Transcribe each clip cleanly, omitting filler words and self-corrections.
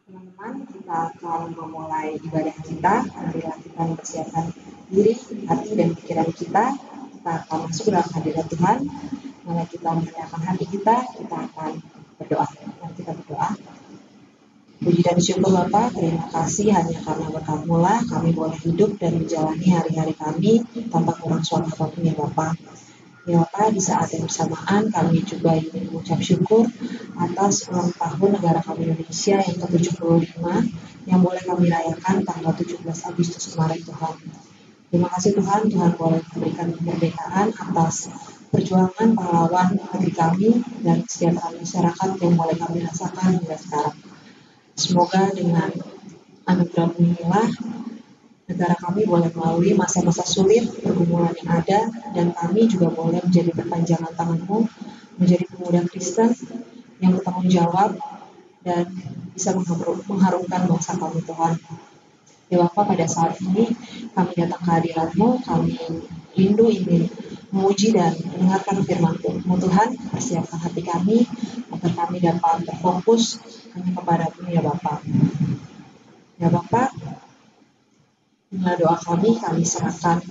Teman-teman, kita akan memulai ibadah kita. Marilah kita mempersiapkan diri, hati, dan pikiran kita. Kita akan masuk ke dalam hadirat Tuhan. Mari kita menyiapkan hati kita akan berdoa. Mari kita berdoa. Puji dan syukur Bapa, terima kasih hanya karena berkat-Mu kami boleh hidup dan menjalani hari-hari kami tanpa kurang suatu apapun ya Bapa. Ya Bapak, di saat yang bersamaan kami juga ingin mengucap syukur atas ulang tahun negara kami Indonesia yang ke-75 yang boleh kami rayakan tanggal 17 Agustus kemarin Tuhan. Terima kasih Tuhan, Tuhan boleh memberikan kemerdekaan atas perjuangan pahlawan negeri kami dan kesejahteraan masyarakat yang boleh kami rasakan hingga sekarang. Semoga dengan anugerah-Mu inilah negara kami boleh melalui masa-masa sulit, pergumulan yang ada, dan kami juga boleh menjadi perpanjangan tangan-Mu, menjadi pemuda Kristen yang bertanggung jawab dan bisa mengharumkan bangsa kami Tuhan. Ya Bapa, pada saat ini kami datang ke hadirat-Mu, kami rindu ingin memuji dan mendengarkan firman-Mu. Tuhan, persiapkan hati kami agar kami dapat berfokus hanya kepada-Mu ya Bapa. Ya Bapa, inilah doa kami serahkan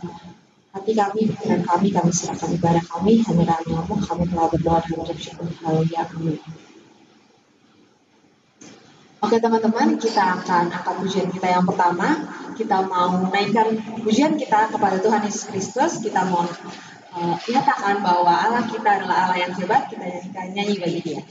hati kami, pikiran kami serahkan ibadah kami, hanya dalam nama-Mu kami telah berdoa dan mengucap syukur. Haleluya, amin. Oke teman-teman, kita akan angkat pujian kita yang pertama. Kita mau menaikkan pujian kita kepada Tuhan Yesus Kristus. Kita mau nyatakan bahwa Allah kita adalah Allah yang hebat. Kita nyanyi bagi Dia.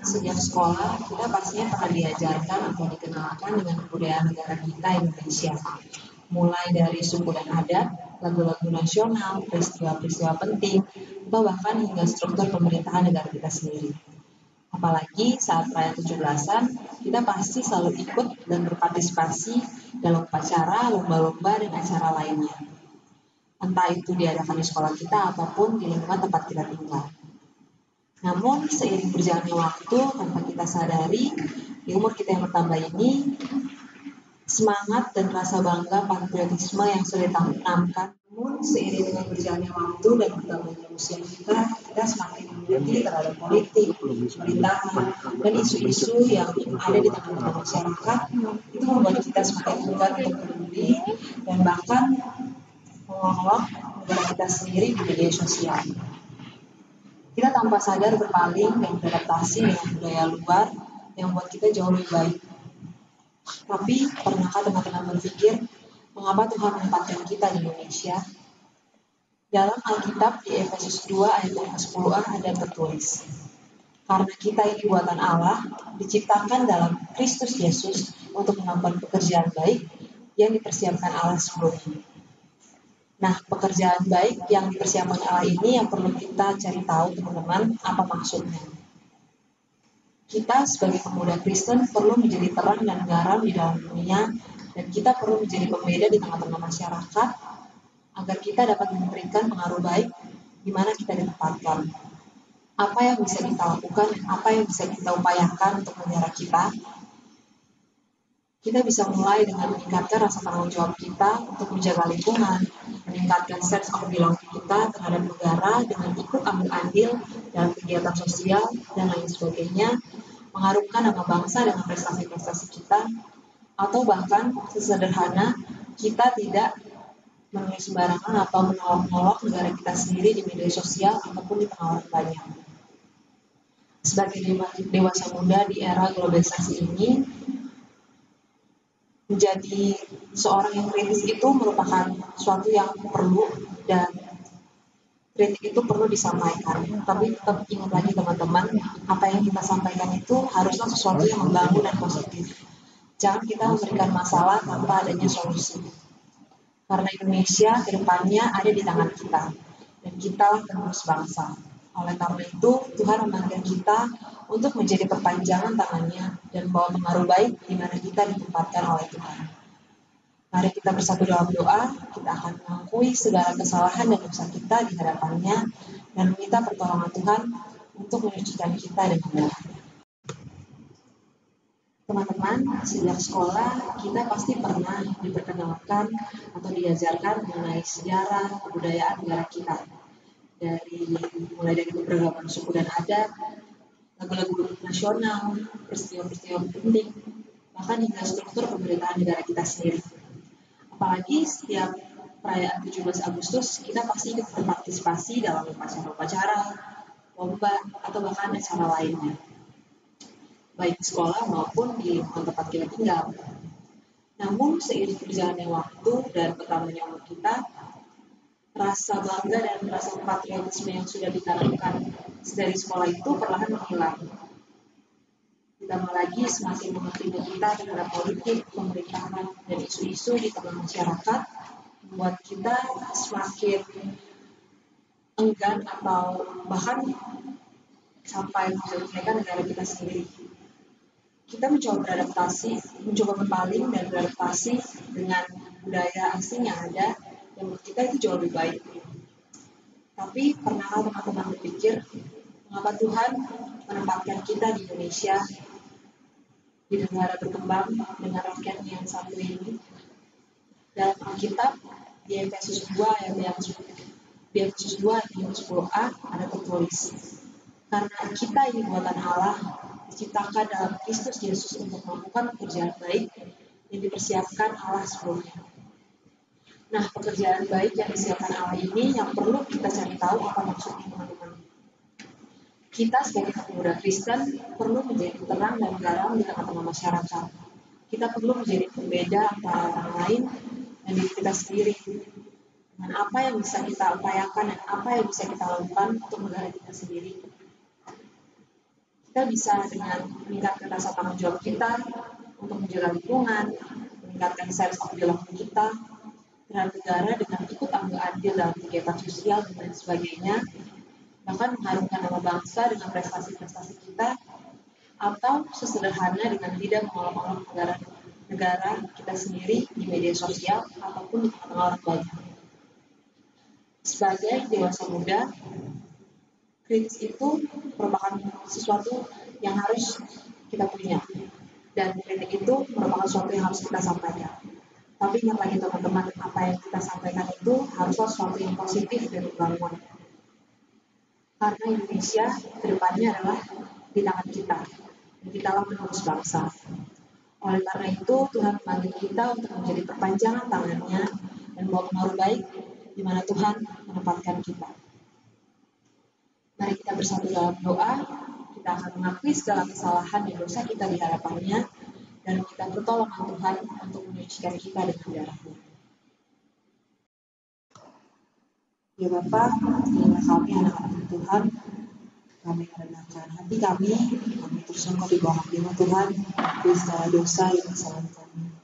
Sejak sekolah, kita pastinya pernah diajarkan atau dikenalkan dengan kebudayaan negara kita Indonesia. Mulai dari suku dan adat, lagu-lagu nasional, peristiwa-peristiwa penting, atau bahkan hingga struktur pemerintahan negara kita sendiri. Apalagi saat perayaan 17-an, kita pasti selalu ikut dan berpartisipasi dalam upacara, lomba-lomba, dan acara lainnya. Entah itu diadakan di sekolah kita ataupun di lingkungan tempat kita tinggal. Namun, seiring berjalannya waktu, tanpa kita sadari, di umur kita yang bertambah ini, semangat dan rasa bangga patriotisme yang sudah ditanamkan. Namun, seiring dengan berjalannya waktu dan bertambahnya usia kita semakin mengerti terhadap politik, pemerintahan, dan isu-isu yang ada di tengah-tengah masyarakat. Itu membuat kita semakin enggan untuk peduli dan bahkan mengolok negara kita sendiri di media sosial. Kita tanpa sadar berpaling dan beradaptasi dengan budaya luar yang membuat kita jauh lebih baik. Tapi, pernahkah teman-teman berpikir Mengapa Tuhan menempatkan kita di Indonesia? Dalam Alkitab di Efesus 2 ayat yang ke-10a ada tertulis, karena kita ini buatan Allah, diciptakan dalam Kristus Yesus untuk melakukan pekerjaan baik yang dipersiapkan Allah sebelumnya. Nah, pekerjaan baik yang dipersiapkan Allah ini yang perlu kita cari tahu, teman-teman, apa maksudnya. Kita sebagai pemuda Kristen perlu menjadi terang dan garam di dalam dunia, dan kita perlu menjadi pembeda di tengah-tengah masyarakat, agar kita dapat memberikan pengaruh baik di mana kita ditempatkan. Apa yang bisa kita lakukan dan apa yang bisa kita upayakan untuk negara kita? Kita bisa mulai dengan meningkatkan rasa tanggung jawab kita untuk menjaga lingkungan, meningkatkan sense of belonging kita terhadap negara dengan ikut ambil andil dalam kegiatan sosial dan lain sebagainya, mengharumkan nama bangsa dengan prestasi-prestasi kita, atau bahkan sesederhana kita tidak menulis sembarangan atau menolok-nolok negara kita sendiri di media sosial ataupun di tengah orang banyak. Sebagai dewasa muda di era globalisasi ini, menjadi seorang yang kritis itu merupakan suatu yang perlu, dan kritik itu perlu disampaikan. Tapi tetap ingat lagi teman-teman, apa yang kita sampaikan itu haruslah sesuatu yang membangun dan positif. Jangan kita memberikan masalah tanpa adanya solusi. Karena Indonesia ke depannya ada di tangan kita, dan kitalah penerus bangsa. Oleh karena itu, Tuhan memanggil kita untuk menjadi perpanjangan tangannya dan membawa pengaruh baik di mana kita ditempatkan oleh Tuhan. Mari kita bersatu dalam doa, kita akan mengakui segala kesalahan dan dosa kita di hadapannya dan meminta pertolongan Tuhan untuk menyucikan kita dengan darah-Nya. Teman-teman, sejak sekolah kita pasti pernah diperkenalkan atau diajarkan mengenai sejarah kebudayaan negara kita. Mulai dari keberagaman suku dan adat, lagu-lagu nasional, peristiwa-peristiwa penting, bahkan hingga struktur pemerintahan negara kita sendiri. Apalagi setiap perayaan 17 Agustus, kita pasti ikut berpartisipasi dalam upacara-upacara, lomba, atau bahkan acara lainnya, baik di sekolah maupun di tempat kita tinggal. Namun, seiring berjalannya waktu dan bertambahnya umur kita, rasa bangga dan rasa patriotisme yang sudah ditanamkan dari sekolah itu perlahan menghilang. Ditambah lagi semakin mengertinya kita terhadap politik, pemerintahan, dan isu-isu di tengah masyarakat, membuat kita semakin enggan atau bahkan sampai menjelek-jelekan negara kita sendiri. Kita mencoba berpaling dan beradaptasi dengan budaya asing yang ada, yang menurut kita itu jauh lebih baik. Tapi pernahkah teman-teman berpikir, mengapa Tuhan menempatkan kita di Indonesia, di negara berkembang dengan rakyat yang satu ini? Dalam Alkitab, di Efesus 2 ayat yang 10a ada tertulis, karena kita ini buatan Allah, diciptakan dalam Kristus Yesus untuk melakukan pekerjaan baik yang dipersiapkan Allah sebelumnya. Nah, pekerjaan baik yang disiapkan Allah ini yang perlu kita cari tahu apa maksudnya, teman-teman. Kita sebagai pemuda Kristen perlu menjadi terang dan garam di tengah-tengah masyarakat. Kita perlu menjadi pembeda antara orang lain dan diri kita sendiri. Dengan apa yang bisa kita upayakan dan apa yang bisa kita lakukan untuk negara kita sendiri. Kita bisa dengan meningkatkan rasa tanggung jawab kita untuk menjaga lingkungan, meningkatkan sense of belonging kita terhadap negara dengan ikut ambil andil dalam kegiatan sosial dan lain sebagainya, bahkan mengharumkan nama bangsa dengan prestasi-prestasi kita, atau sesederhana dengan tidak mengolok-olok negara kita sendiri di media sosial ataupun di tengah-tengah orang banyak. Sebagai dewasa muda, kritis itu merupakan sesuatu yang harus kita punya, dan kritik itu merupakan sesuatu yang harus kita sampaikan. Tapi ingat lagi teman-teman, apa yang kita sampaikan itu haruslah sesuatu yang positif dan membangun. Karena Indonesia kedepannya adalah di tangan kita, dan kitalah penerus bangsa. Oleh karena itu, Tuhan memanggil kita untuk menjadi perpanjangan tangannya dan membawa pengaruh baik di mana Tuhan menempatkan kita. Mari kita bersatu dalam doa, kita akan mengakui segala kesalahan dan dosa kita di hadapannya, dan meminta pertolongan Tuhan untuk menyucikan kita dengan darah-Nya. Ya Bapa, inilah kami anak-anak Tuhan, kami merendahkan hati kami tersungguh di bawah hati Tuhan, di segala dosa yang kesalahan kami.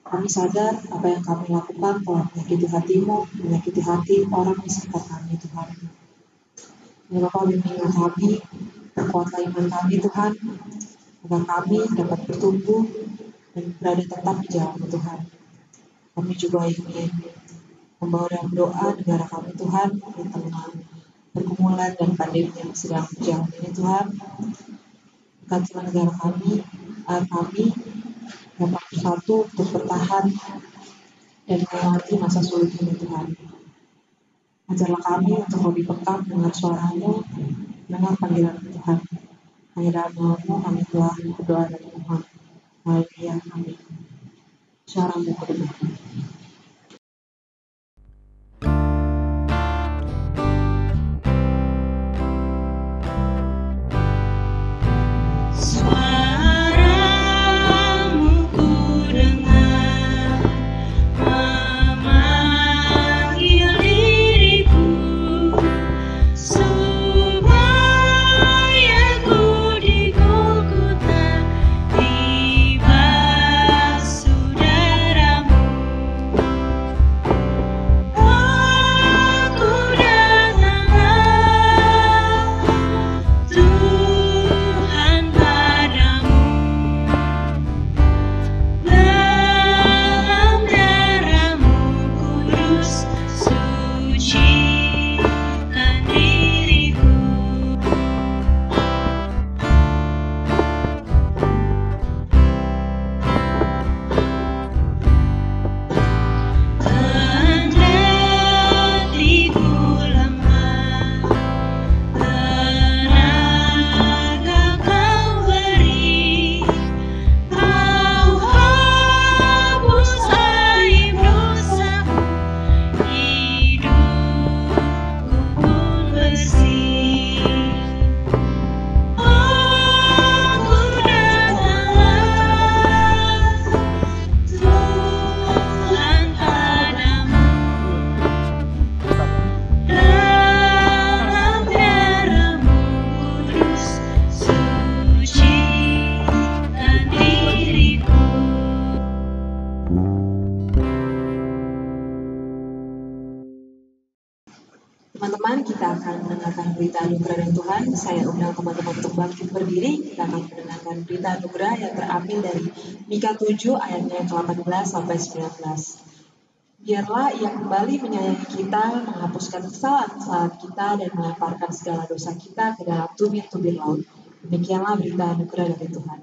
Kami sadar apa yang kami lakukan telah menyakiti hati-Mu, menyakiti hati orang di sekitar kami Tuhan. Ya Bapa, bimbinglah kami, perkuatlah iman kami Tuhan, agar kami dapat bertumbuh dan berada tetap di jalan Tuhan. Kami juga ingin membawa dalam doa negara kami Tuhan di tengah pergumulan dan pandemi yang sedang berjalan ini Tuhan. Berkatilah negara kami, agar kami dapat bersatu untuk bertahan dan melewati masa sulit ini Tuhan. Ajarlah kami untuk lebih peka mendengar suara-Mu, mendengar panggilan Tuhan. Hanya dalam nama-Mu kami telah berdoa dan mohon. Haleluya, amin. Suara-Mu berdoa. Teman-teman, kita akan mendengarkan berita anugerah dari Tuhan. Saya undang teman-teman untuk bangkit berdiri. Kita akan mendengarkan berita anugerah yang terambil dari Mika 7 ayatnya 18 sampai 19. Biarlah Ia kembali menyayangi kita, menghapuskan kesalahan-kesalahan kita, dan melemparkan segala dosa kita ke dalam tubir-tubir laut. Demikianlah berita anugerah dari Tuhan.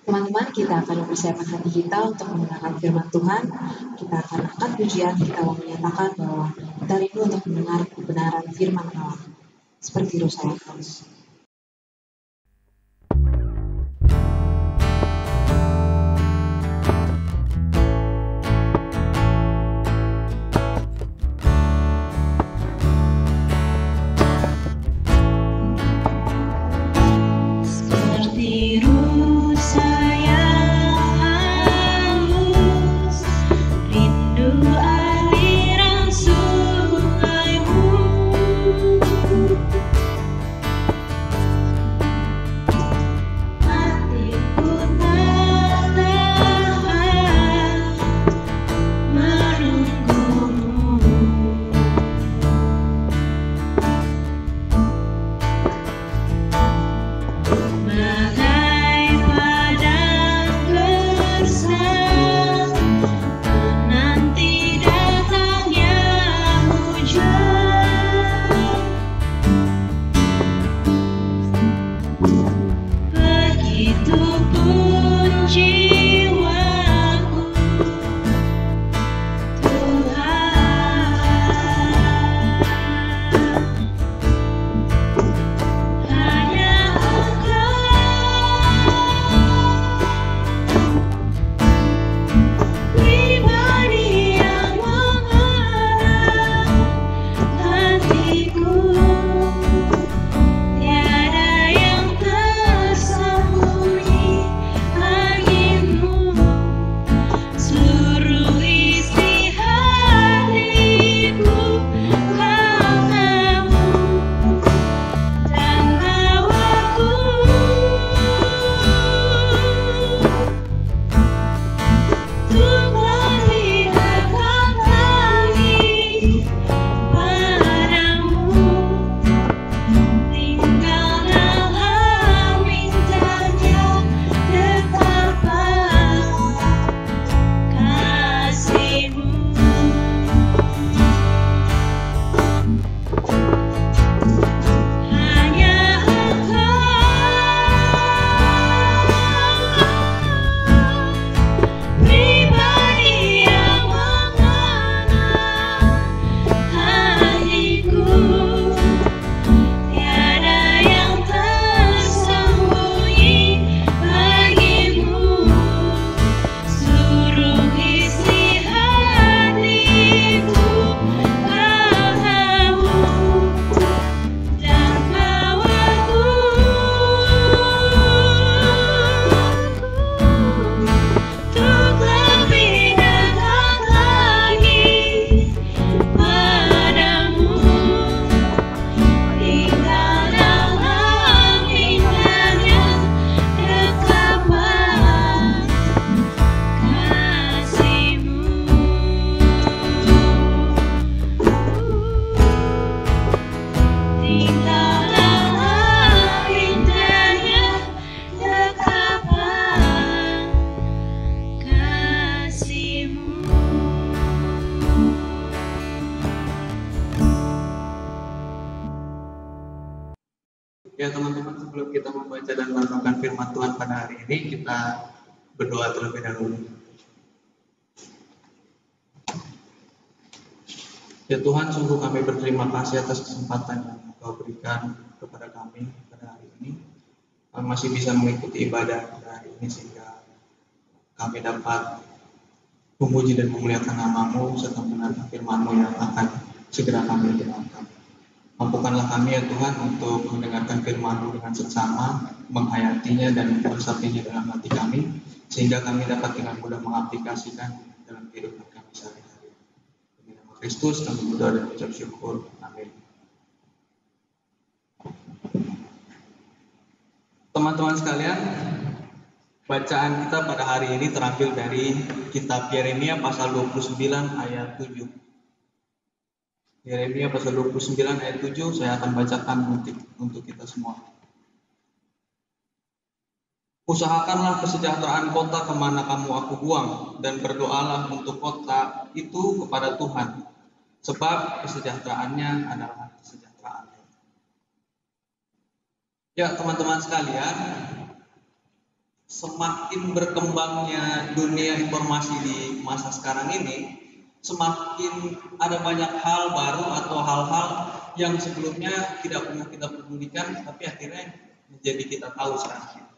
Teman-teman, kita akan mempersiapkan hati kita untuk mendengarkan firman Tuhan. Kita akan angkat pujian, kita mau menyatakan bahwa Kita rindu untuk mendengar kebenaran firman Allah, seperti Roh saya haus. Ya teman-teman, sebelum kita membaca dan merenungkan firman Tuhan pada hari ini, kita berdoa terlebih dahulu. Ya Tuhan, sungguh kami berterima kasih atas kesempatan yang Engkau berikan kepada kami pada hari ini. Kami masih bisa mengikuti ibadah pada hari ini sehingga kami dapat memuji dan memuliakan nama-Mu serta mendengarkan firman-Mu yang akan segera kami dengarkan. Mampukanlah kami ya Tuhan untuk mendengarkan firman-Mu dengan seksama, menghayatinya dan meresapinya dalam hati kami, sehingga kami dapat dengan mudah mengaplikasikan dalam kehidupan kami sehari-hari. Demi nama Kristus kami berdoa dan mengucap syukur. Amin. Teman-teman sekalian, bacaan kita pada hari ini terambil dari kitab Yeremia pasal 29 ayat 7. Yeremia pasal 29 ayat 7 saya akan bacakan untuk kita semua. Usahakanlah kesejahteraan kota kemana kamu aku buang, dan berdoalah untuk kota itu kepada Tuhan, sebab kesejahteraannya adalah kesejahteraannya. Ya teman-teman sekalian, semakin berkembangnya dunia informasi di masa sekarang ini, semakin ada banyak hal baru atau hal-hal yang sebelumnya tidak pernah kita pedulikan, tapi akhirnya menjadi kita tahu sekarang.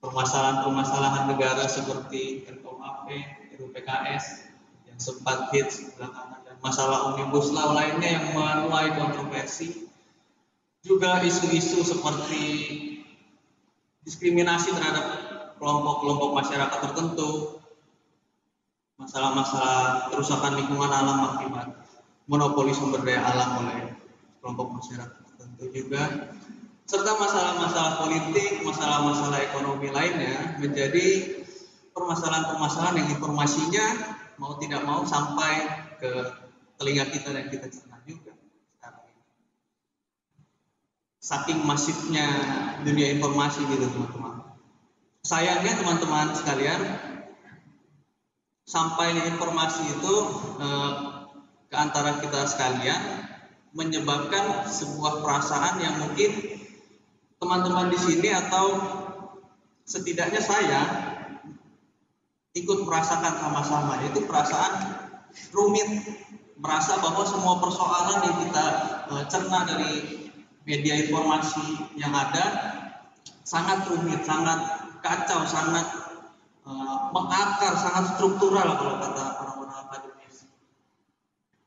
Permasalahan-permasalahan negara seperti RKUHP, RUPKS yang sempat hits belakangan, dan masalah Omnibus Law lainnya yang menuai kontroversi. Juga isu-isu seperti diskriminasi terhadap kelompok-kelompok masyarakat tertentu, masalah-masalah kerusakan lingkungan alam akibat monopoli sumber daya alam oleh kelompok masyarakat tertentu juga, serta masalah-masalah politik, masalah-masalah ekonomi lainnya menjadi permasalahan-permasalahan yang informasinya mau tidak mau sampai ke telinga kita dan kita cerna juga sekarang ini. Saking masifnya dunia informasi gitu teman-teman. Sayangnya teman-teman sekalian, sampainya informasi itu ke antara kita sekalian menyebabkan sebuah perasaan yang mungkin teman-teman di sini atau setidaknya saya ikut merasakan sama-sama, yaitu perasaan rumit, merasa bahwa semua persoalan yang kita cerna dari media informasi yang ada sangat rumit, sangat kacau, sangat mengakar, sangat struktural kalau kata orang-orang akademis.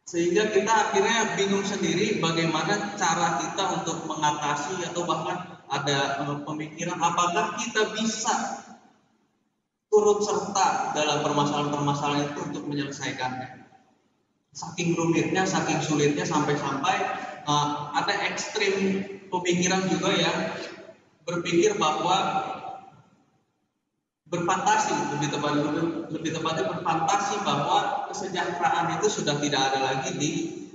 Sehingga kita akhirnya bingung sendiri bagaimana cara kita untuk mengatasi atau bahkan ada pemikiran apakah kita bisa turut serta dalam permasalahan-permasalahan itu untuk menyelesaikannya. Saking rumitnya, saking sulitnya sampai-sampai ada ekstrim pemikiran juga yang berpikir bahwa berfantasi, lebih tepatnya berfantasi bahwa kesejahteraan itu sudah tidak ada lagi di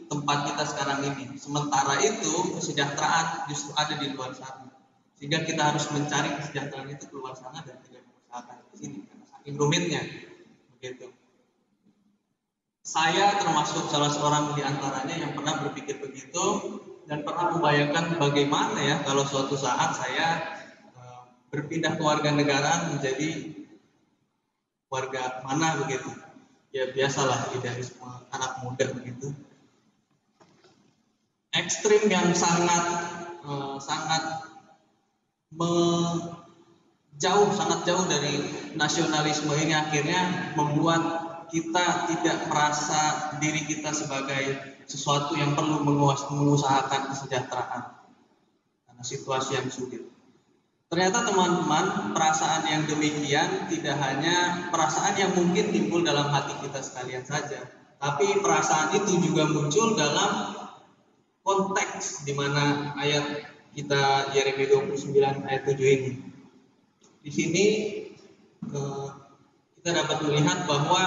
tempat kita sekarang ini. Sementara itu kesejahteraan justru ada di luar sana. Sehingga kita harus mencari kesejahteraan itu keluar sana dan tidak mengusahakan di sini karena saking rumitnya. Begitu. Saya termasuk salah seorang di antaranya yang pernah berpikir begitu dan pernah membayangkan bagaimana ya kalau suatu saat saya berpindah ke warga negara menjadi warga mana begitu. Ya biasalah idealisme anak muda begitu. Ekstrim yang sangat sangat jauh dari nasionalisme ini akhirnya membuat kita tidak merasa diri kita sebagai sesuatu yang perlu mengusahakan kesejahteraan karena situasi yang sulit. Ternyata teman-teman, perasaan yang demikian tidak hanya perasaan yang mungkin timbul dalam hati kita sekalian saja, tapi perasaan itu juga muncul dalam konteks di mana ayat kita Yeremia 29 ayat 7 ini. Di sini kita dapat melihat bahwa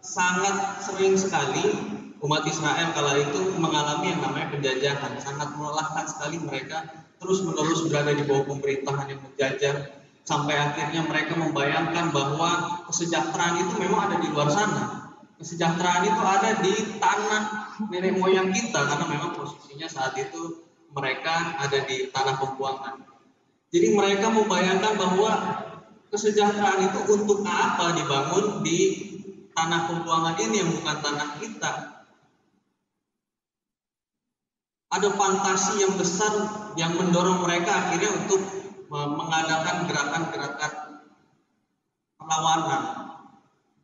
sangat sering sekali umat Israel kala itu mengalami yang namanya penjajahan. Sangat melelahkan sekali mereka terus-menerus berada di bawah pemerintahan yang menjajah sampai akhirnya mereka membayangkan bahwa kesejahteraan itu memang ada di luar sana. Kesejahteraan itu ada di tanah nenek moyang kita karena memang posisinya saat itu mereka ada di tanah pembuangan. Jadi mereka membayangkan bahwa kesejahteraan itu untuk apa dibangun di tanah pembuangan ini yang bukan tanah kita. Ada fantasi yang besar yang mendorong mereka akhirnya untuk mengadakan gerakan-gerakan perlawanan,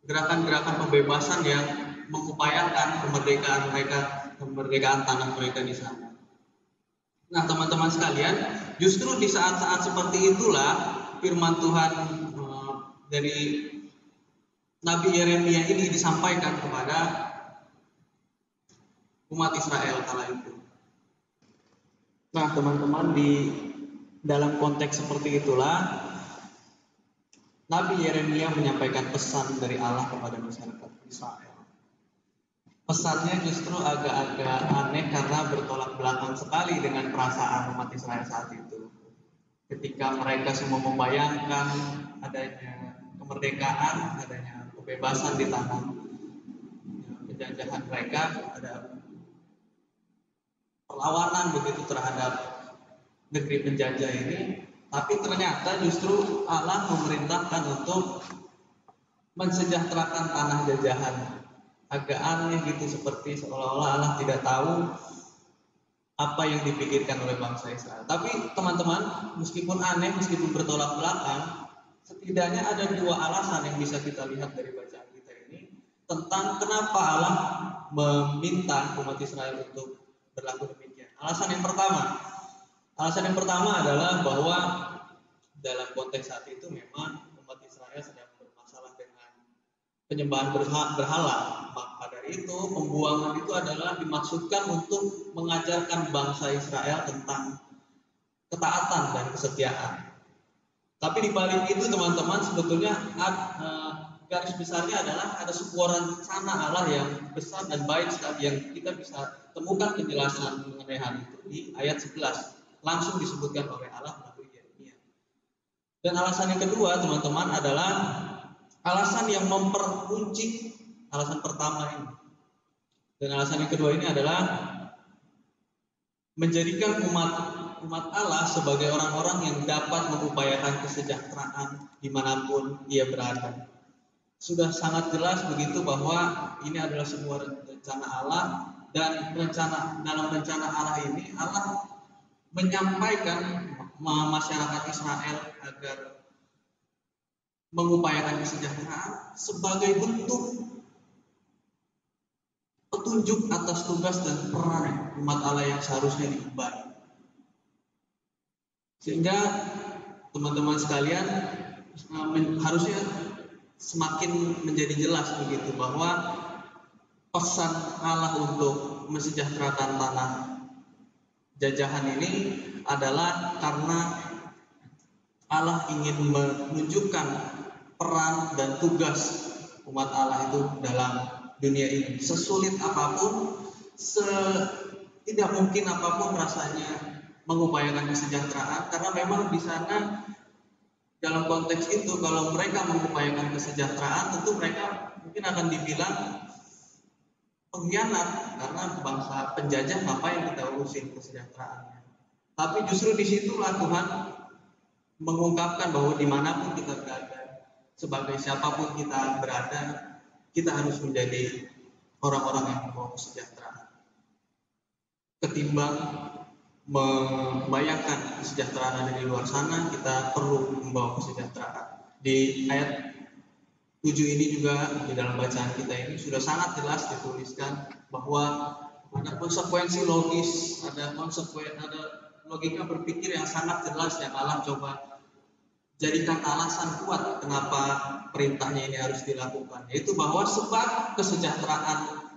gerakan-gerakan pembebasan yang mengupayakan kemerdekaan mereka, kemerdekaan tanah mereka di sana. Nah, teman-teman sekalian, justru di saat-saat seperti itulah firman Tuhan dari Nabi Yeremia ini disampaikan kepada umat Israel kala itu. Nah, teman-teman, di dalam konteks seperti itulah Nabi Yeremia menyampaikan pesan dari Allah kepada masyarakat Israel. Pesannya justru agak-agak aneh karena bertolak belakang sekali dengan perasaan umat Israel saat itu. Ketika mereka semua membayangkan adanya kemerdekaan, adanya kebebasan di tanah penjajahan mereka, ada perlawanan begitu terhadap negeri penjajah ini, tapi ternyata justru Allah memerintahkan untuk mensejahterakan tanah jajahan. agak aneh gitu, seperti seolah-olah Allah tidak tahu apa yang dipikirkan oleh bangsa Israel. Tapi teman-teman, meskipun aneh, meskipun bertolak belakang, setidaknya ada dua alasan yang bisa kita lihat dari bacaan kita ini tentang kenapa Allah meminta umat Israel untuk berlaku demikian. Alasan yang pertama adalah bahwa dalam konteks saat itu memang umat Israel sedang bermasalah dengan penyembahan berhala. Maka dari itu, pembuangan itu adalah dimaksudkan untuk mengajarkan bangsa Israel tentang ketaatan dan kesetiaan. Tapi di balik itu teman-teman, sebetulnya garis besarnya adalah ada sebuah rencana Allah yang besar dan baik sekali yang kita bisa temukan penjelasan mengenai hal itu di ayat 11. Langsung disebutkan oleh Allah melalui Yeremia. Dan alasan yang kedua teman-teman adalah alasan yang memperuncing alasan pertama ini. Dan alasan yang kedua ini adalah menjadikan umat Allah sebagai orang-orang yang dapat mengupayakan kesejahteraan dimanapun ia berada. Sudah sangat jelas begitu bahwa ini adalah sebuah rencana Allah, dan dalam rencana Allah ini Allah menyampaikan masyarakat Israel agar mengupayakan kesejahteraan sebagai bentuk petunjuk atas tugas dan peran umat Allah yang seharusnya diemban. Sehingga teman-teman sekalian harusnya semakin menjadi jelas begitu bahwa pesan Allah untuk mensejahterakan tanah jajahan ini adalah karena Allah ingin menunjukkan peran dan tugas umat Allah itu dalam dunia ini. Sesulit apapun, tidak mungkin apapun rasanya mengupayakan kesejahteraan, karena memang di sana dalam konteks itu kalau mereka mengupayakan kesejahteraan, tentu mereka mungkin akan dibilang pengkhianat, karena bangsa penjajah ngapain kita urusin kesejahteraannya. Tapi justru disitulah Tuhan mengungkapkan bahwa dimanapun kita berada, sebagai siapapun kita berada, kita harus menjadi orang-orang yang membawa kesejahteraan. Ketimbang membayangkan kesejahteraan ada di luar sana, kita perlu membawa kesejahteraan. Di ayat 7 ini juga di dalam bacaan kita ini sudah sangat jelas dituliskan bahwa ada konsekuensi logis, ada logika berpikir yang sangat jelas yang Allah coba jadikan alasan kuat kenapa perintahnya ini harus dilakukan, yaitu bahwa sebab kesejahteraan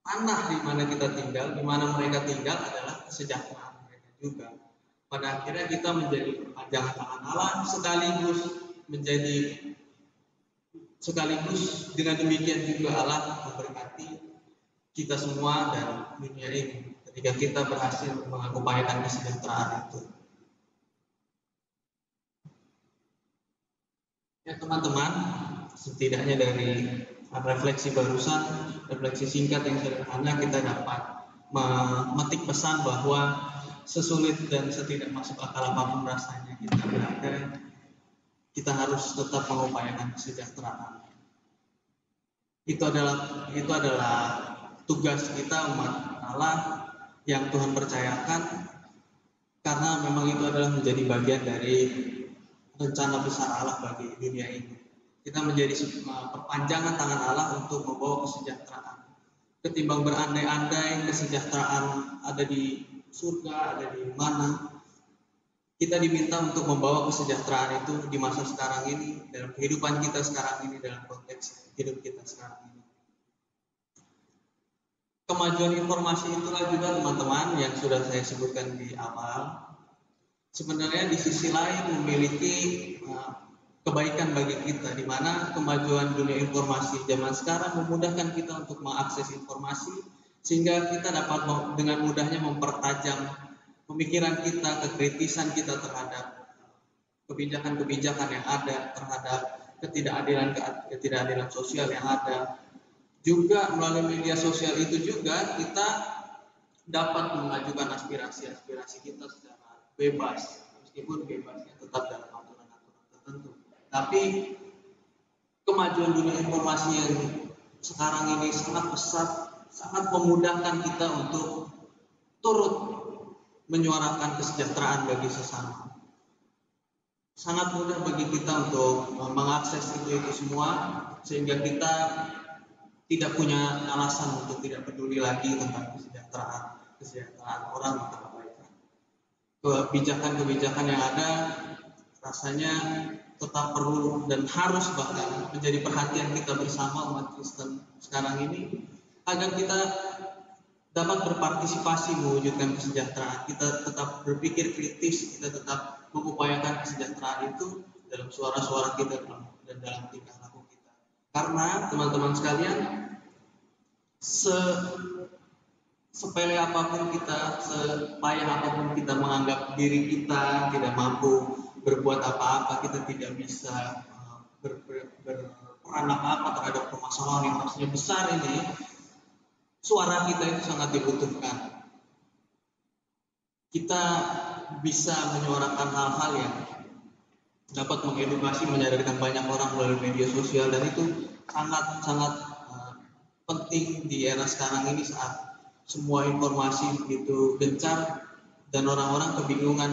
tanah di mana kita tinggal, di mana mereka tinggal adalah kesejahteraan mereka juga. Pada akhirnya kita menjadi perpanjangan tangan Allah, sekaligus dengan demikian juga Allah memberkati kita semua dan dunia ini ketika kita berhasil mengupayakan kesejahteraan itu. Ya teman-teman, setidaknya dari refleksi barusan, refleksi singkat yang sederhana, kita dapat memetik pesan bahwa sesulit dan setidak masuk akal apapun rasanya kita berada, kita harus tetap mengupayakan kesejahteraan. Itu adalah tugas kita umat Allah yang Tuhan percayakan, karena memang itu adalah menjadi bagian dari rencana besar Allah bagi dunia ini. Kita menjadi perpanjangan tangan Allah untuk membawa kesejahteraan. Ketimbang berandai-andai kesejahteraan ada di surga, ada di mana, kita diminta untuk membawa kesejahteraan itu di masa sekarang ini, dalam kehidupan kita sekarang ini, dalam konteks hidup kita sekarang ini. Kemajuan informasi itulah juga teman-teman yang sudah saya sebutkan di awal, sebenarnya di sisi lain memiliki kebaikan bagi kita, di mana kemajuan dunia informasi zaman sekarang memudahkan kita untuk mengakses informasi, sehingga kita dapat dengan mudahnya mempertajam pemikiran kita, kekritisan kita terhadap kebijakan-kebijakan yang ada, terhadap ketidakadilan sosial yang ada. Juga melalui media sosial itu juga kita dapat mengajukan aspirasi-aspirasi kita secara bebas, meskipun bebasnya tetap dalam aturan-aturan tertentu. Tapi kemajuan dunia informasi yang sekarang ini sangat pesat, sangat memudahkan kita untuk turut menyuarakan kesejahteraan bagi sesama. Sangat mudah bagi kita untuk mengakses itu semua, sehingga kita tidak punya alasan untuk tidak peduli lagi tentang kesejahteraan orang atau kebaikan. Kebijakan-kebijakan yang ada rasanya tetap perlu dan harus bahkan menjadi perhatian kita bersama umat Kristen sekarang ini, agar kita dapat berpartisipasi mewujudkan kesejahteraan. Kita tetap berpikir kritis, kita tetap mengupayakan kesejahteraan itu dalam suara-suara kita dan dalam tingkah laku kita. Karena teman-teman sekalian, sepele apapun kita, sepayah apapun kita menganggap diri kita tidak mampu berbuat apa-apa, kita tidak bisa berperan apa-apa terhadap permasalahan yang maksudnya besar ini, suara kita itu sangat dibutuhkan. Kita bisa menyuarakan hal-hal yang dapat mengedukasi, menyadarkan banyak orang melalui media sosial, dan itu sangat-sangat penting di era sekarang ini saat semua informasi itu gencar dan orang-orang kebingungan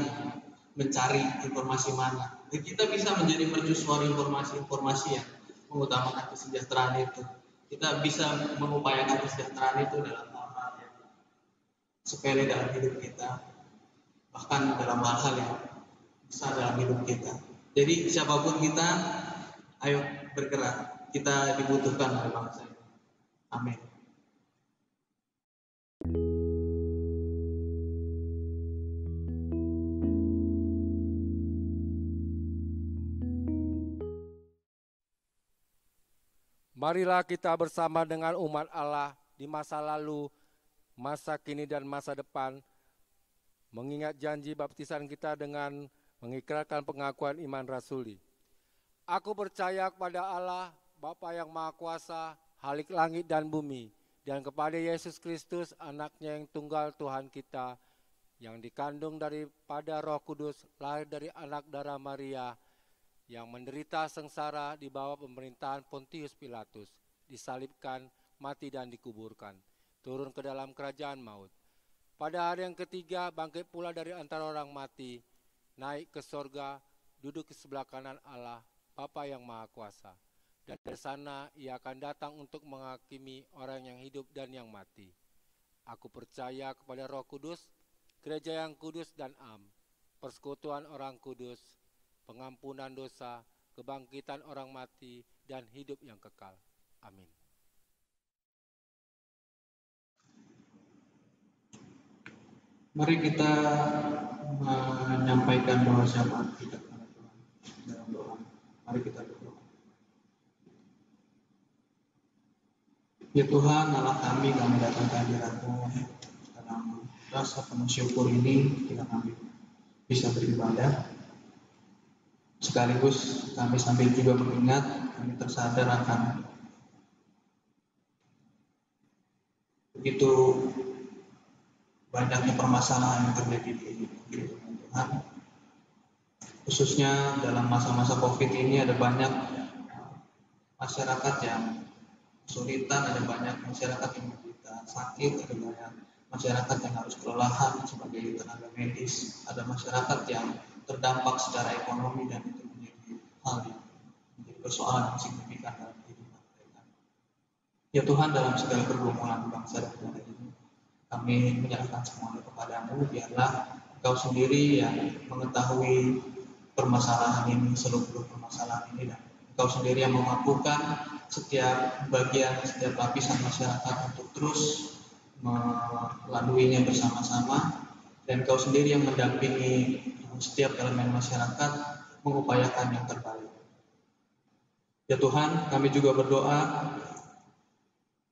mencari informasi mana. Dan kita bisa menjadi mercusuar informasi-informasi yang mengutamakan kesejahteraan itu. Kita bisa mengupayakan kesejahteraan itu dalam hal-hal yang sepele dalam hidup kita, bahkan dalam hal-hal yang besar dalam hidup kita. Jadi siapapun kita, ayo bergerak. Kita dibutuhkan oleh bangsa ini. Amin. Marilah kita bersama dengan umat Allah di masa lalu, masa kini dan masa depan, mengingat janji baptisan kita dengan mengikrarkan pengakuan iman rasuli. Aku percaya kepada Allah, Bapa yang Maha Kuasa, Halik langit dan bumi, dan kepada Yesus Kristus, anaknya yang tunggal Tuhan kita, yang dikandung daripada Roh Kudus, lahir dari anak darah Maria, yang menderita sengsara di bawah pemerintahan Pontius Pilatus, disalibkan, mati dan dikuburkan, turun ke dalam kerajaan maut. Pada hari yang ketiga bangkit pula dari antara orang mati, naik ke sorga, duduk di sebelah kanan Allah, Bapa yang Maha Kuasa. Dan dari sana ia akan datang untuk menghakimi orang yang hidup dan yang mati. Aku percaya kepada Roh Kudus, gereja yang kudus dan am, persekutuan orang kudus, pengampunan dosa, kebangkitan orang mati, dan hidup yang kekal. Amin. Mari kita menyampaikan doa syafaat kita kepada Tuhan dalam doa. Mari kita berdoa. Ya Tuhan, Allah kami datang ke hadirat-Mu dalam rasa penuh syukur ini, kita kami bisa beribadah. Sekaligus kami sambil juga mengingat, kami tersadar akan begitu banyaknya permasalahan yang terjadi di kehidupan Tuhan. Khususnya dalam masa-masa COVID ini ada banyak masyarakat yang kesulitan, ada banyak masyarakat yang menderita sakit, ada banyak masyarakat yang harus kelelahan sebagai tenaga medis, ada masyarakat yang terdampak secara ekonomi, dan itu menjadi hal yang menjadi persoalan yang signifikan dalam kehidupan mereka. Ya Tuhan, dalam segala pergumulan bangsa dan negara ini, kami menyerahkan semuanya kepadamu. Biarlah Engkau sendiri yang mengetahui permasalahan ini, seluruh permasalahan ini, dan Engkau sendiri yang memampukan setiap bagian, setiap lapisan masyarakat untuk terus melaluinya bersama-sama, dan Engkau sendiri yang mendampingi setiap elemen masyarakat mengupayakan yang terbaik. Ya Tuhan, kami juga berdoa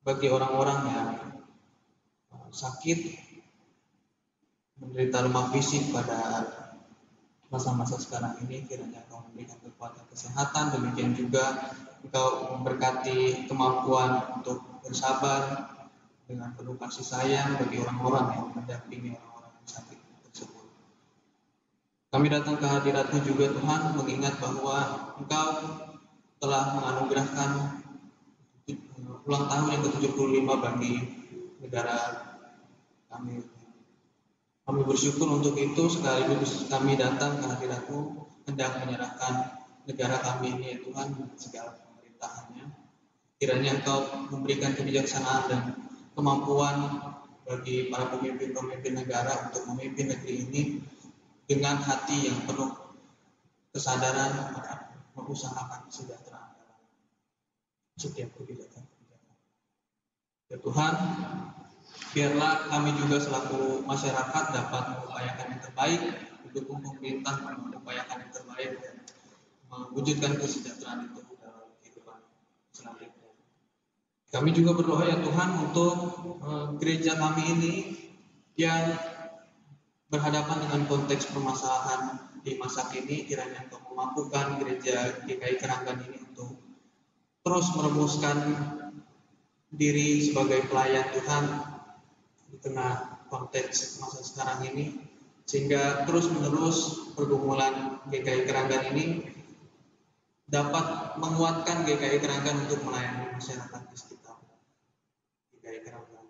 bagi orang-orang yang sakit, menderita lemah fisik pada masa-masa sekarang ini. Kiranya Engkau memberikan kekuatan kesehatan, demikian juga Engkau memberkati kemampuan untuk bersabar dengan penuh kasih sayang bagi orang-orang yang mendampingi orang-orang yang sakit tersebut. Kami datang ke hadirat-Mu juga Tuhan, mengingat bahwa Engkau telah menganugerahkan ulang tahun yang ke-75 bagi negara kami. Kami bersyukur untuk itu, sekaligus kami datang ke hadirat-Mu hendak menyerahkan negara kami ini, ya Tuhan, segala pemerintahannya. Kiranya Engkau memberikan kebijaksanaan dan kemampuan bagi para pemimpin-pemimpin negara untuk memimpin negeri ini dengan hati yang penuh kesadaran akan mengusahakan kesejahteraan setiap kebijakan. Ya Tuhan, biarlah kami juga selaku masyarakat dapat mengupayakan yang terbaik, mendukung pemerintah mengupayakan yang terbaik dan mewujudkan kesejahteraan itu dalam kehidupan selanjutnya. Kami juga berdoa ya Tuhan untuk gereja kami ini yang berhadapan dengan konteks permasalahan di masa kini, kiranya Engkau memampukan gereja GKI Keranggan ini untuk terus merumuskan diri sebagai pelayan Tuhan di tengah konteks masa sekarang ini, sehingga terus-menerus pergumulan GKI Keranggan ini dapat menguatkan GKI Keranggan untuk melayani masyarakat di sekitar GKI Keranggan.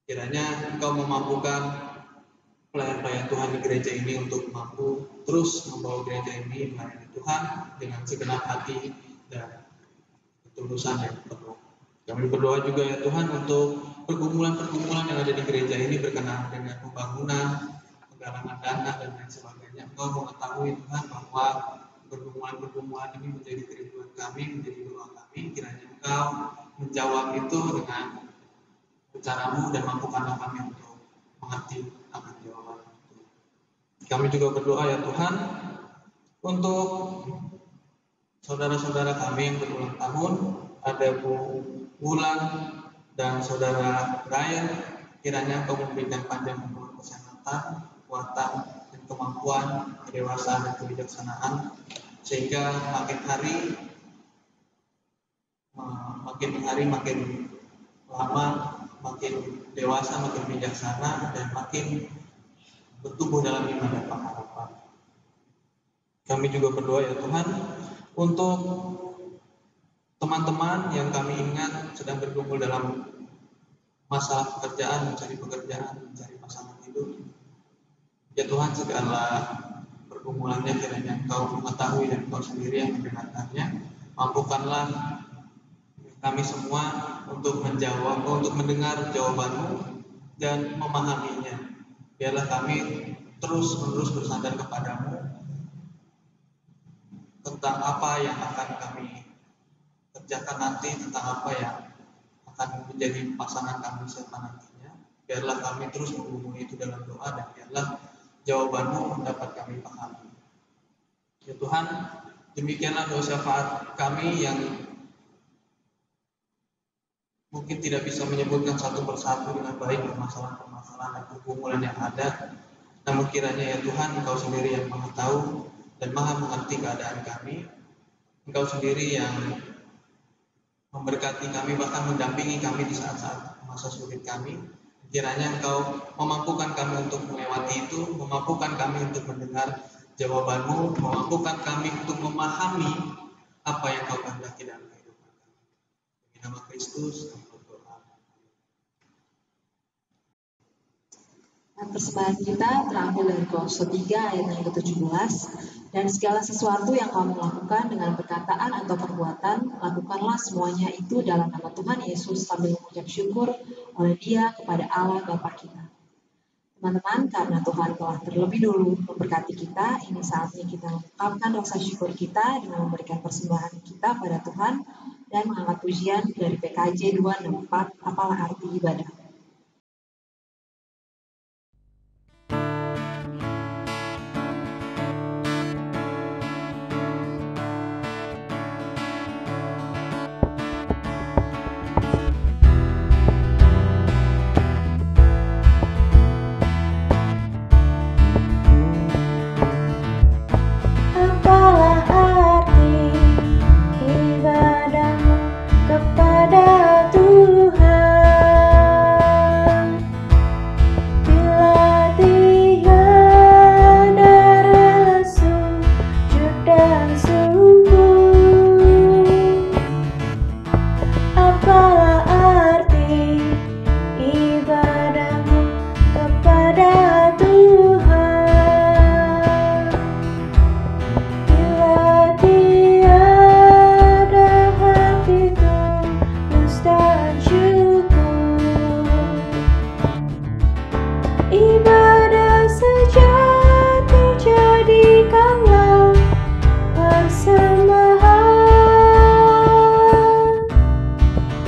Kiranya Engkau memampukan pelayan-pelayan Tuhan di gereja ini untuk mampu terus membawa gereja ini melayani Tuhan dengan segenap hati dan ketulusan yang penuh. Kami berdoa juga ya Tuhan untuk pergumulan-pergumulan yang ada di gereja ini berkenaan dengan pembangunan, penggalangan dana dan lain sebagainya. Engkau mengetahui Tuhan bahwa pergumulan-pergumulan ini menjadi kerinduan kami, menjadi doa kami. Kiranya Engkau menjawab itu dengan cara-Mu dan mampukanlah kami untuk mengerti akan jawaban itu. Kami juga berdoa ya Tuhan untuk saudara-saudara kami yang berulang tahun, ada Bu Wulan dan saudara Brian. Kiranya Engkau memberikan panjang umur, kesehatan, kekuatan dan kemampuan, kedewasaan dan kebijaksanaan, sehingga makin hari makin lama makin dewasa, makin bijaksana, dan makin bertumbuh dalam iman dan pengharapan. Kami juga berdoa ya Tuhan untuk teman-teman yang kami ingat sedang bergumul dalam masalah pekerjaan, mencari pekerjaan, mencari pasangan hidup. Ya Tuhan, segala pergumulannya kiranya Engkau mengetahui dan Engkau sendiri yang mendengarkannya. Mampukanlah kami semua untuk menjawab, untuk mendengar jawaban-Mu dan memahaminya. Biarlah kami terus-menerus bersandar kepadamu tentang apa yang akan kami kerjakan nanti, tentang apa yang akan menjadi pasangan kami siapa nantinya. Biarlah kami terus menghubungi itu dalam doa, dan biarlah jawaban-Mu dapat kami pahami. Ya Tuhan, demikianlah doa syafaat kami yang mungkin tidak bisa menyebutkan satu persatu dengan baik permasalahan-permasalahan dan pergumulan yang ada. Namun kiranya ya Tuhan, Engkau sendiri yang Maha tahu dan Maha mengerti keadaan kami. Engkau sendiri yang memberkati kami, bahkan mendampingi kami di saat-saat masa sulit kami. Kiranya Engkau memampukan kami untuk melewati itu, memampukan kami untuk mendengar jawaban-Mu, memampukan kami untuk memahami apa yang Kau kehendaki dalam kehidupan kami. Demi nama Kristus kami berdoa. Persembahan kita terambil dari Kolose 3 ayat yang ke-17. Dan segala sesuatu yang kamu lakukan dengan perkataan atau perbuatan, lakukanlah semuanya itu dalam nama Tuhan Yesus sambil mengucap syukur oleh Dia kepada Allah Bapa kita. Teman-teman, karena Tuhan telah terlebih dulu memberkati kita, ini saatnya kita mengungkapkan rasa syukur kita dengan memberikan persembahan kita pada Tuhan dan mengangkat pujian dari PKJ 264, apalah arti ibadah. Ibadahmu kepada Tuhan. Ibadah sejati jadikanlah persembahan.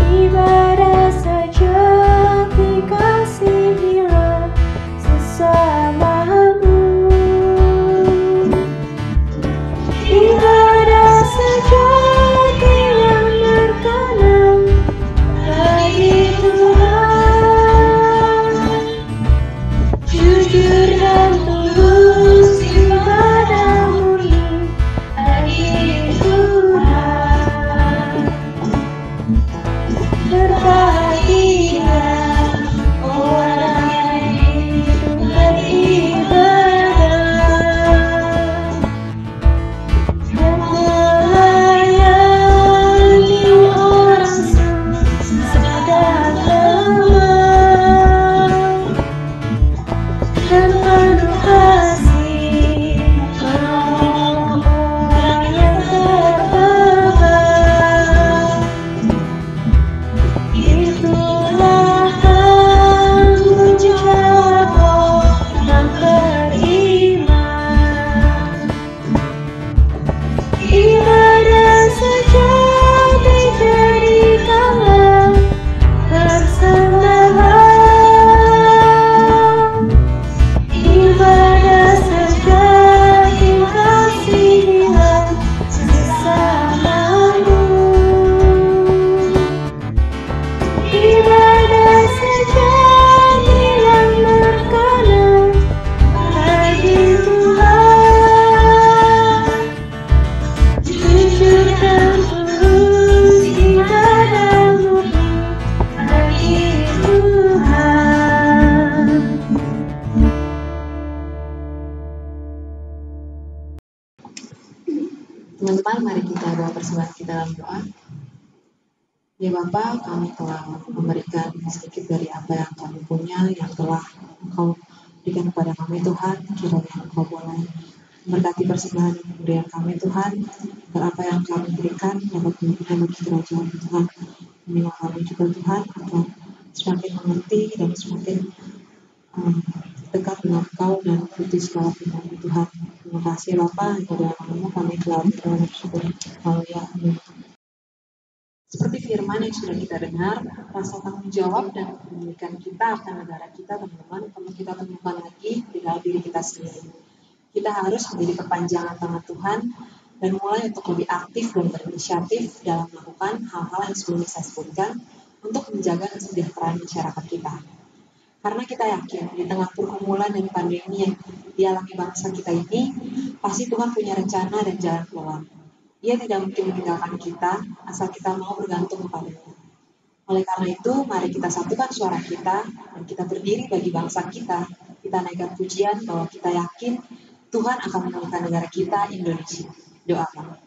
Ibadah sejati kasihilah sesamamu. Ibadah sejati yang berkenan bagi Tuhan. Jujur dan tulus ibadah murni bagi Tuhan. Berbahagia orang yang hidup beribadah dan melayani orang sedang lemah, dan penuh kasih menolong orang yang terbeban. Itulah tanggung jawab orang beriman. Ibadah sejati jadikanlah persembahan. Ibadah sejati kasihilah sesamamu. Ibadah sejati yang berkenan bagi Tuhan. Jujur dan tulus ibadah murni bagi Tuhan. Teman-teman, mari kita bawa persembahan kita dalam doa. Ya Bapa, kami telah memberikan sedikit dari apa yang kami punya, yang telah Engkau berikan kepada kami Tuhan. Kiranya Engkau boleh memberkati persembahan pemberian kami Tuhan, agar apa yang kami berikan dapat berguna bagi kerajaan Tuhan. Inilah kami juga Tuhan, agar semakin mengerti dan semakin dekat dengan Engkau dan ikuti segala firman Tuhan. Terima kasih Bapa, pada nama kami telah bersyukur. Haleluya. Amin. Seperti firman yang sudah kita dengar, rasa tanggung jawab dan kepemilikan kita akan negara kita, teman-teman, perlu kita temukan lagi di dalam diri kita sendiri. Kita harus menjadi perpanjangan tangan Tuhan dan mulai untuk lebih aktif dan berinisiatif dalam melakukan hal-hal yang sebelumnya saya sebutkan untuk menjaga kesejahteraan masyarakat kita. Karena kita yakin di tengah pergumulan dan pandemi yang dialami bangsa kita ini, pasti Tuhan punya rencana dan jalan keluar. Ia tidak mungkin meninggalkan kita asal kita mau bergantung kepada-Nya. Oleh karena itu, mari kita satukan suara kita dan kita berdiri bagi bangsa kita. Kita naikkan pujian bahwa kita yakin Tuhan akan memulihkan negara kita, Indonesia. Doakan.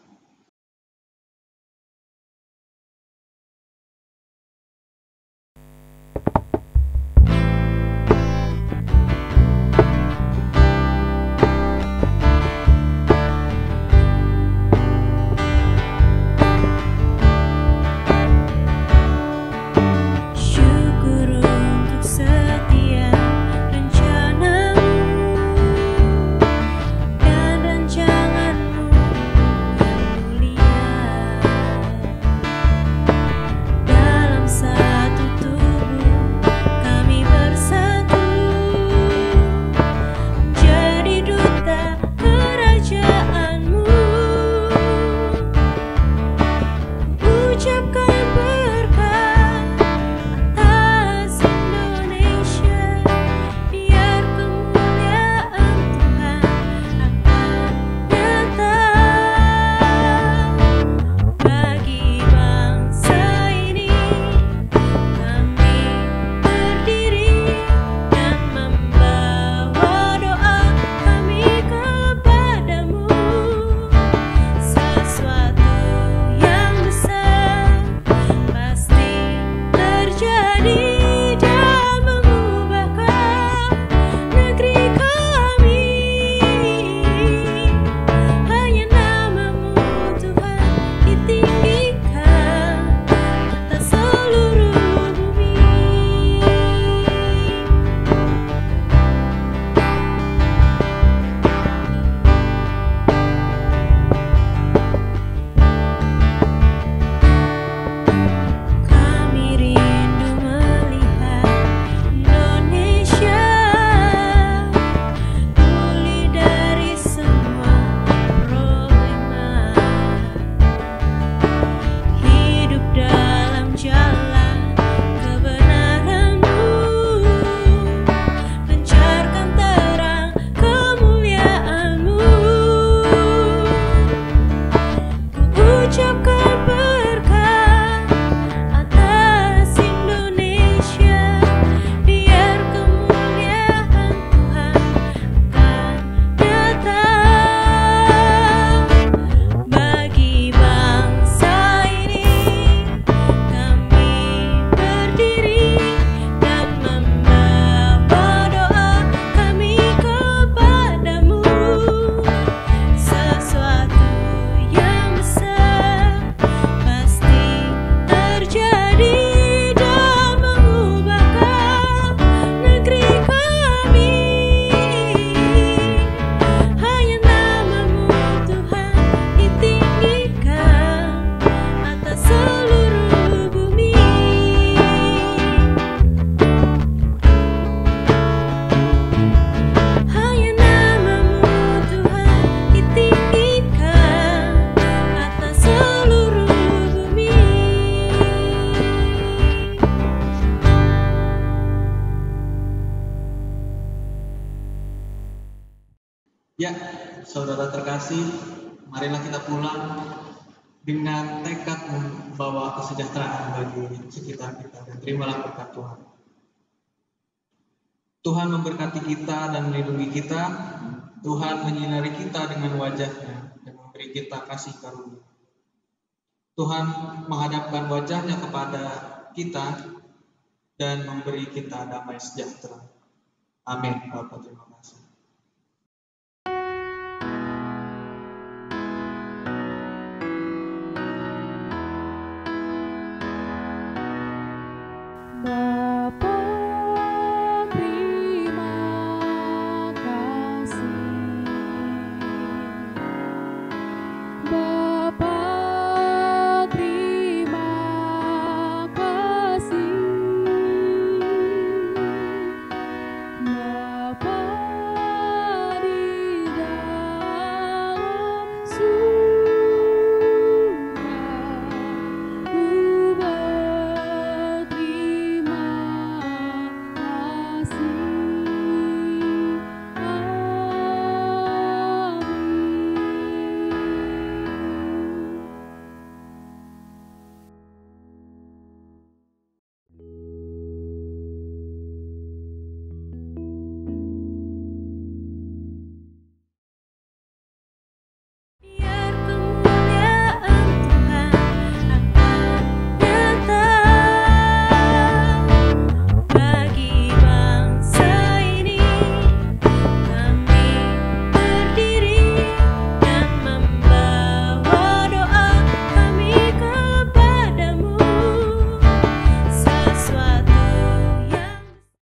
Dan rancanganmu Ya, saudara terkasih, marilah kita pulang dengan tekad membawa kesejahteraan bagi sekitar kita, dan terimalah berkat Tuhan. Tuhan memberkati kita dan melindungi kita. Tuhan menyinari kita dengan wajah-Nya dan memberi kita kasih karunia. Tuhan menghadapkan wajah-Nya kepada kita dan memberi kita damai sejahtera. Amin. Bapak, terima kasih.